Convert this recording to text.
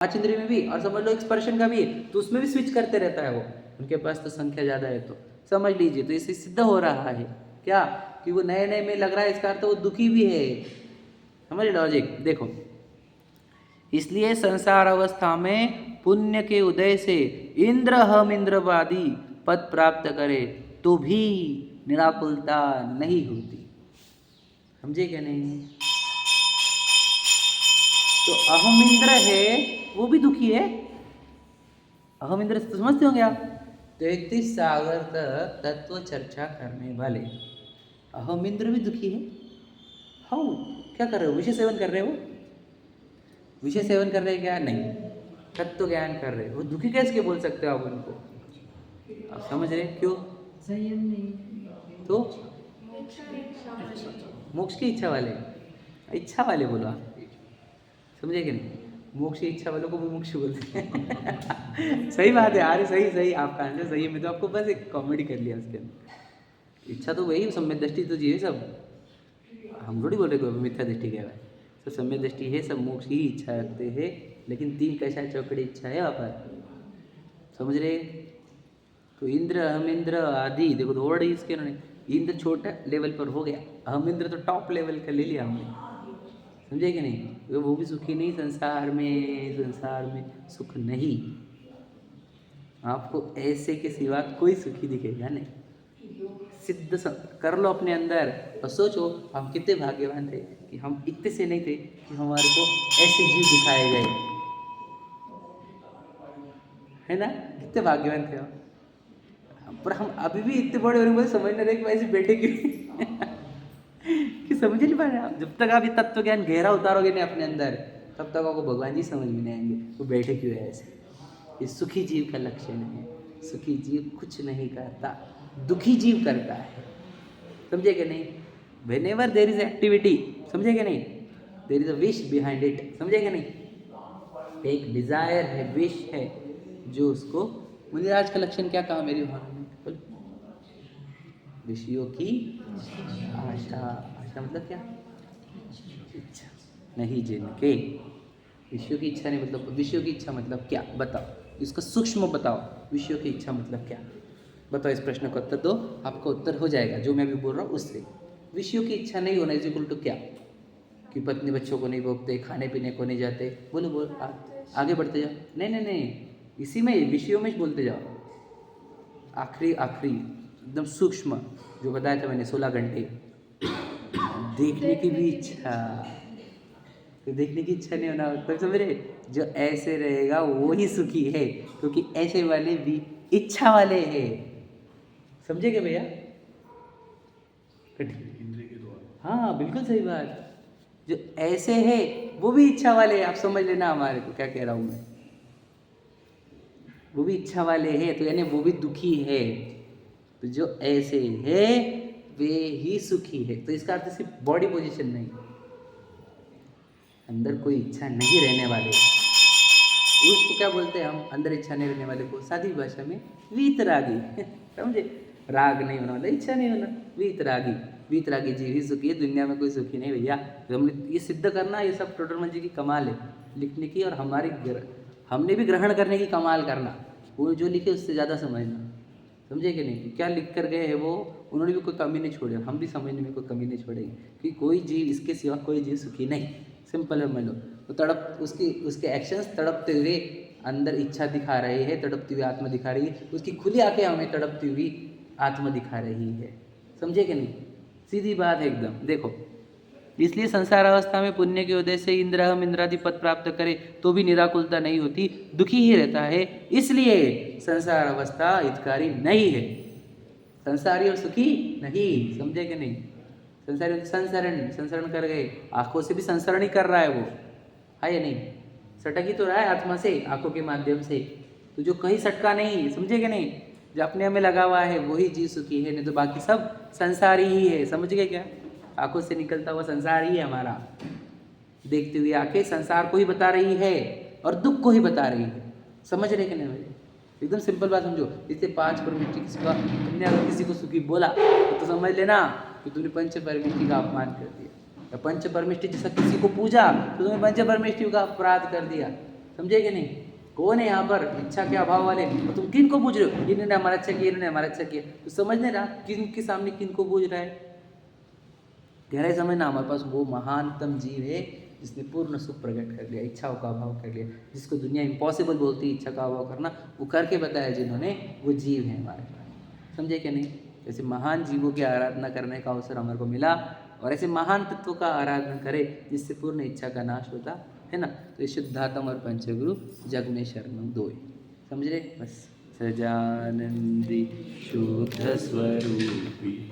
पांच इंद्रिय में भी, और समझ लो स्पर्शन का भी है, तो उसमें भी स्विच करते रहता है वो। उनके पास तो संख्या ज़्यादा है, तो समझ लीजिए। तो इससे सिद्ध हो रहा है क्या कि वो नए नए में लग रहा है, इसका अर्थ वो दुखी भी है। समझ लॉजिक? देखो, इसलिए संसार अवस्था में पुण्य के उदय से इंद्र हम इंद्रवादी पद प्राप्त करे तो भी निराकुलता नहीं होती। समझे क्या नहीं? तो अहम इंद्र है वो भी दुखी है। अहम इंद्र तो समझते होंगे आप। 33 सागर तक तत्व चर्चा करने वाले अहम इंद्र भी दुखी है। हाँ, क्या कर रहे हो? विषय सेवन कर रहे हो? विषय सेवन कर रहे हैं क्या? नहीं, तत्व ज्ञान कर रहे हो। वो दुखी कैसे बोल सकते हो आप उनको? आप समझ रहे क्यों? संयम नहीं तो मोक्ष की इच्छा वाले, इच्छा वाले बोलो आप, समझे कि नहीं? मोक्ष की इच्छा वालों को मुमुक्ष बोलते हैं। सही बात है यार, सही सही, आपका आंसर सही है। मैं तो आपको बस एक कॉमेडी कर लिया उसके अंदर। इच्छा तो वही सम्यक दृष्टि तो जी है सब। हम थोड़ी बोल रहे कोई मिथ्या दृष्टि कह रहा है। सब सम्यक दृष्टि है, सब मोक्ष की इच्छा रखते हैं, लेकिन तीन कैसा चौकड़ी इच्छा है वहाँ पर। समझ रहे? तो इंद्र अहम इंद्र आदि, देखो तो वर्ड इसके उन्होंने, इंद्र छोटा लेवल पर हो गया, अहम इंद्र तो टॉप लेवल का ले लिया हमने। समझे कि नहीं? वो भी सुखी नहीं संसार में, संसार में सुख नहीं। आपको ऐसे के सिवा कोई सुखी दिखेगा नहीं। सिद्ध कर लो अपने अंदर और सोचो हम कितने भाग्यवान थे कि हम इतने से नहीं थे कि हमारे को ऐसे जीव दिखाए गए, है ना? कितने भाग्यवान थे हम। पर हम अभी भी इतने बड़े होने को समझ नहीं रहे कि वैसे बेटे क्यों कि समझ नहीं पा रहे आप। जब तक आप ये तत्व ज्ञान गहरा उतारोगे नहीं अपने अंदर, तब तक आपको भगवान जी समझ में नहीं आएंगे वो बैठे क्यों है ऐसे। ये सुखी जीव का लक्षण है। सुखी जीव कुछ नहीं करता, दुखी जीव करता है। समझे कि नहीं? whenever there is activity, समझे कि नहीं, there is a wish behind it, समझे कि नहीं? एक डिजायर है, विश है, जो उसको, मुझे आज का लक्षण क्या कहा मेरी भावना में? विषयों की आशा। आशा मतलब क्या? इच्छा नहीं जिनके। विषयों की इच्छा नहीं, मतलब विषयों की इच्छा मतलब क्या? बताओ, इसका सूक्ष्म बताओ। विषयों की इच्छा मतलब क्या? बताओ, इस प्रश्न का उत्तर दो, आपका उत्तर हो जाएगा जो मैं भी बोल रहा हूँ उससे। विषयों की इच्छा नहीं होना इज इक्वल टू क्या? कि पत्नी बच्चों को नहीं भोगते, खाने पीने को नहीं जाते। बोलो बोलो, आगे बढ़ते जाओ। नहीं नहीं नहीं, इसी में विषयों में बोलते जाओ। आखिरी आखिरी एकदम सूक्ष्म जो बताया था मैंने, 16 घंटे देखने की भी इच्छा। तो देखने की इच्छा नहीं होना, तो समझ रहे? जो ऐसे रहेगा वो ही सुखी है, क्योंकि ऐसे वाले भी इच्छा वाले हैं। समझे क्या भैया? हाँ बिल्कुल सही बात। जो ऐसे है वो भी इच्छा वाले हैं। आप समझ लेना हमारे को क्या कह रहा हूँ मैं। वो भी इच्छा वाले हैं, तो यानी वो भी दुखी है। तो जो ऐसे है वे ही सुखी है। तो इसका अर्थ सिर्फ बॉडी पोजीशन नहीं, अंदर कोई इच्छा नहीं रहने वाले, उसको क्या बोलते हैं हम? अंदर इच्छा नहीं रहने वाले को सादी भाषा में वीतरागी। समझे? राग नहीं होना मतलब इच्छा नहीं होना, वीतरागी। वीतरागी जीव ही सुखी है, दुनिया में कोई सुखी नहीं भैया। तो हमने ये सिद्ध करना, ये सब टोडरमल जी की कमाल है लिखने की, और हमारी हमने भी ग्रहण करने की कमाल करना। वो जो लिखे उससे ज़्यादा समझना। समझे कि नहीं? क्या लिख कर गए हैं वो, उन्होंने भी कोई कमी नहीं छोड़ी, हम भी समझने में कोई कमी नहीं छोड़ेंगे कि कोई जीव, इसके सिवा कोई जीव सुखी नहीं। सिंपल है। मान लो तो तड़प, उसके एक्शंस तड़पते हुए अंदर इच्छा दिखा रहे हैं, तड़पती हुई आत्मा दिखा रही है, उसकी खुली आंखें हमें तड़पती हुई आत्मा दिखा रही है। समझे कि नहीं? सीधी बात है एकदम। देखो, इसलिए संसार अवस्था में पुण्य के उदय से इंद्र हम इंद्रादि पद प्राप्त करे तो भी निराकुलता नहीं होती, दुखी ही रहता है। इसलिए संसार अवस्था हितकारी नहीं है। संसारी और सुखी नहीं। समझे कि नहीं? संसारी संसरण, संसरण कर गए, आंखों से भी संसरण ही कर रहा है वो, है या नहीं? सटक ही तो रहा है आत्मा से, आंखों के माध्यम से। तो जो कहीं सटका नहीं, समझे कि नहीं, जो अपने में लगा हुआ है वही जीव सुखी है, नहीं तो बाकी सब संसारी ही है। समझ गए क्या? आंखों से निकलता हुआ संसार ही है हमारा। देखती हुई आंखें संसार को ही बता रही है और दुख को ही बता रही है। समझ रहे कि नहीं भाई? एकदम सिंपल बात समझो। इससे 5 परमिष्टि किसी का, तुमने अगर किसी को सुखी बोला तो समझ लेना कि तुमने पंच परमिष्टि का अपमान कर दिया। या पंच परमिष्टि जैसा किसी को पूजा तो तुमने पंच परमिष्टि का अपराध कर दिया। समझे कि नहीं? कौन है यहाँ पर इच्छा के अभाव वाले? और तुम किन को पूछ रहे हो? इन्होंने हमारा अच्छा किया, इन्होंने हमारा अच्छा किया, तो समझ नहीं रहा किन के सामने किन को पूछ रहा है। गहराई समझना, हमारे पास वो महानतम जीव है जिसने पूर्ण सुख प्रकट कर लिया, इच्छाओं का अभाव कर लिया, जिसको दुनिया इम्पॉसिबल बोलती है इच्छा का अभाव करना, वो करके बताया जिन्होंने, वो जीव है हमारे पास। समझे कि नहीं? ऐसे महान जीवों की आराधना करने का अवसर हमारे को मिला, और ऐसे महान तत्व का आराधना करे जिससे पूर्ण इच्छा का नाश होता है ना। तो ये शुद्धात्म और पंचगुरु जग में शरणम दो है। समझ रहे? बस सजानंदी शुद्ध स्वरूपी